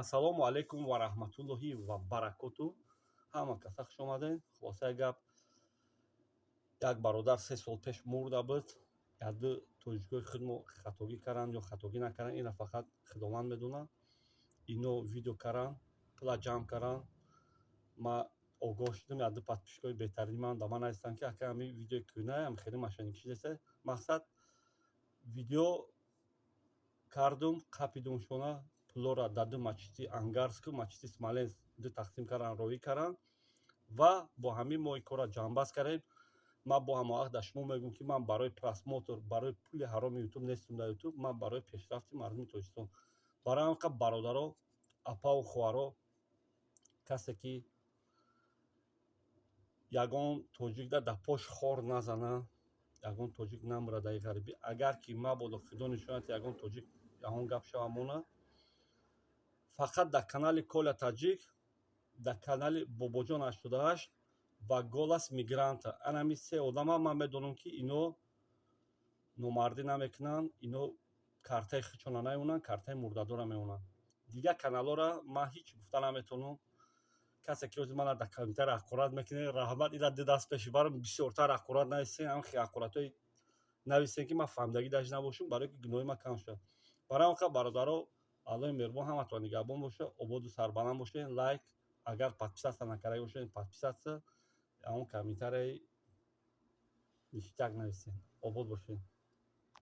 Ассалому алайкум ва раҳматуллоҳи ва баракоту. Ҳама каса хуш омадед. Хулосаи гап, як бародар 3 сол пеш мурда буд. Яду тоҷикои худмо хатогӣ карданд ё хатогӣ накарданд, ина фақат худованд медонад. Ино видео карданд, пула ҷамъ карданд. Ма огоҳ шудам, яду подписчикои беҳтарини ман да ман нависанд ки ака ҳамин видеои кӯна ҳам хеле мошенникӣ нест. Мақсад видео кардум, қапи думшона пулора дар ду мачити Ангарску, мачити Смоленск ду тақсим карданд, роӣ карданд ва бо ҳамин мо ин корро ҷамъбаст кардем. Ман бо ҳама вақт дар шумо мегӯям ки ман барои просмотр, барои пули ҳароми ютуб нестум дар ютуб, ман барои пешрафти мардуми Тоҷикистон, барои ҳамақа бародаро, апаву хоҳаро, касе ки ягон тоҷик дар пош хор назана, ягон тоҷик намура дар ғарибӣ. Агар ки мабодо худо нишонад ягон тоҷик ягон гап шава монад, фақат дар канали Коля Таҷик, дар канали Бобоҷон 88 ва Голас Мигранта, ана ҳамин се одама ман медонам ки ино номардӣ намекунанд, ино картаи худшона намеонанд, картаи мурдадора меонанд. Дигар каналора ман ҳеҷ гуфта наметавонам. Касе ки ҳозир мана дар комментария ҳақорат мекунед, раҳмат, ина ду даст пеши барам бисёртар ҳақорат нависед, ҳам хеле ҳақоратҳои нависед ки ман фаҳмидагӣ даш набошам, барое ки гуноҳи ман кам шавад. Барои ҳамақа бародаро, Аллоҳи меҳрубон ҳаматон нигаҳбон бошад, ободу сарбаланд бошед. Лайк, агар подписатсия накарда бошед, подписатсия, ҳамон комментарияи ништяк нависед. Обод бошед.